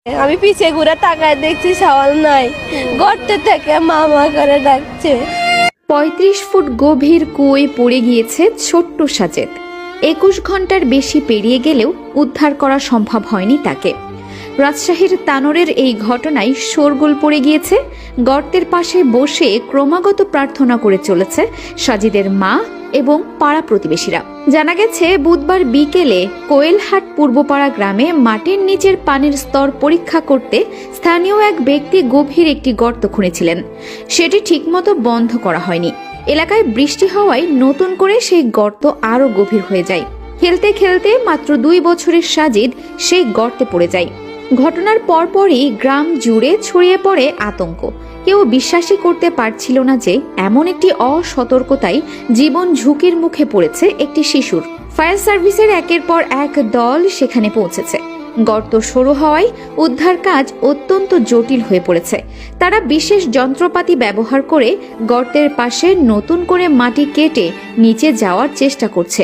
আমি পিছে ঘুরে তাকায় দেখছি সওয়াল নাই, গর্ত থেকে মামা করে ডাকছে। ৩৫ ফুট গভীর কুয়োয় পড়ে গিয়েছে ছোট্ট সাজেদ। ২১ ঘন্টার বেশি পেরিয়ে গেলেও উদ্ধার করা সম্ভব হয়নি তাকে। রাজশাহীর তানোরের এই ঘটনায় শোরগোল পড়ে গিয়েছে। গর্তের পাশে বসে ক্রমাগত প্রার্থনা করে চলেছে সাজিদের মা এবং পাড়া প্রতিবেশীরা। জানা গেছে বুধবার বিকেলে কোয়েলহাট পূর্বপাড়া গ্রামে মাটির নিচের পানির স্তর পরীক্ষা করতে স্থানীয় এক ব্যক্তি গভীর একটি গর্ত খুঁড়েছিলেন। সেটি ঠিকমতো বন্ধ করা হয়নি। এলাকায় বৃষ্টি হওয়ায় নতুন করে সেই গর্ত আরও গভীর হয়ে যায়। খেলতে খেলতে মাত্র ২ বছরের সাজিদ সেই গর্তে পড়ে যায়। ঘটনার পরপরই গ্রাম জুড়ে ছড়িয়ে পড়ে আতঙ্ক। কেউ বিশ্বাসই করতে পারছিল না যে এমন একটি অসতর্কতায় জীবন ঝুঁকির মুখে পড়েছে একটি শিশুর। ফায়ার সার্ভিসের একের পর এক দল সেখানে পৌঁছেছে। গর্ত সরু হওয়ায় উদ্ধার কাজ অত্যন্ত জটিল হয়ে পড়েছে। তারা বিশেষ যন্ত্রপাতি ব্যবহার করে গর্তের পাশে নতুন করে মাটি কেটে নিচে যাওয়ার চেষ্টা করছে।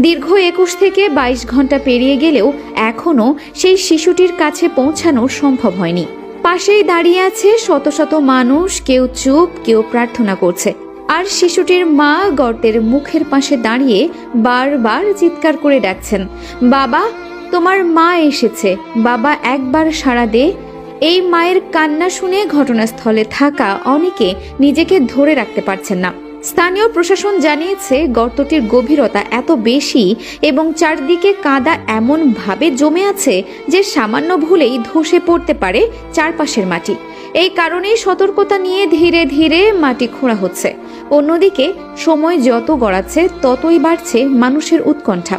দীর্ঘ ২১ থেকে ২২ ঘন্টা পেরিয়ে গেলেও এখনও সেই শিশুটির কাছে পৌঁছানো সম্ভব হয়নি। পাশেই দাঁড়িয়ে আছে শত শত মানুষ, কেউ চুপ, কেউ প্রার্থনা করছে। আর শিশুটির মা গর্তের মুখের পাশে দাঁড়িয়ে বারবার চিৎকার করে ডাকছেন, বাবা, তোমার মা এসেছে, বাবা, একবার সাড়া দে। এই মায়ের কান্না শুনে ঘটনাস্থলে থাকা অনেকে নিজেকে ধরে রাখতে পারছেন না। স্থানীয় প্রশাসন জানিয়েছে গর্তটির গভীরতা এত বেশি এবং চারদিকে কাদা এমন ভাবে জমে আছে যে সামান্য ভুলেই ধসে পড়তে পারে চারপাশের মাটি। এই কারণেই সতর্কতা নিয়ে ধীরে ধীরে মাটি খোঁড়া হচ্ছে। অন্যদিকে সময় যত গড়াচ্ছে ততই বাড়ছে মানুষের উৎকণ্ঠা।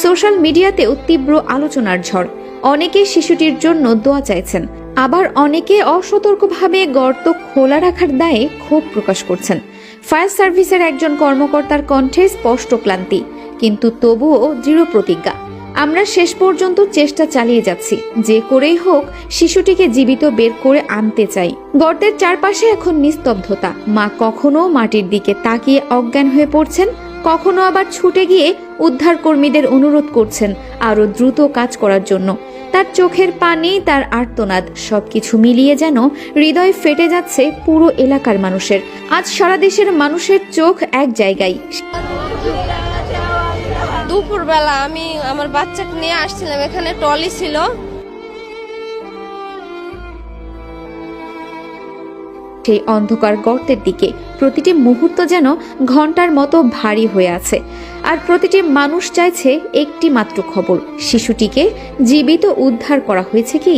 সোশ্যাল মিডিয়াতেও তীব্র আলোচনার ঝড়। অনেকে শিশুটির জন্য দোয়া চাইছেন, আবার অনেকে অসতর্কভাবে গর্ত খোলা রাখার দায়ে ক্ষোভ প্রকাশ করছেন। ফায়ার সার্ভিসের একজন কর্মকর্তার কণ্ঠে স্পষ্ট ক্লান্তি, কিন্তু তবুও দৃঢ় প্রতিজ্ঞা, আমরা শেষ পর্যন্ত চেষ্টা চালিয়ে যাচ্ছি, যে করেই হোক শিশুটিকে জীবিত বের করে আনতে চাই। গর্তের চারপাশে এখন নিস্তব্ধতা। মা কখনো মাটির দিকে তাকিয়ে অজ্ঞান হয়ে পড়ছেন, কখনো আবার ছুটে গিয়ে উদ্ধার কর্মীদের অনুরোধ করছেন আরো দ্রুত কাজ করার জন্য। তার চোখের পানি, তার আর্তনাদ, সবকিছু মিলিয়ে যেন হৃদয় ফেটে যাচ্ছে পুরো এলাকার মানুষের। আজ সারা দেশের মানুষের চোখ এক জায়গায়। দুপুরবেলা আমি আমার বাচ্চাকে নিয়ে আসছিলাম, এখানে টলি ছিল। সেই অন্ধকার গর্তের দিকে প্রতিটি মুহূর্ত যেন ঘন্টার মতো ভারী হয়ে আছে। আর প্রতিটি মানুষ চাইছে একটি মাত্র খবর, শিশুটিকে জীবিত উদ্ধার করা হয়েছে কি।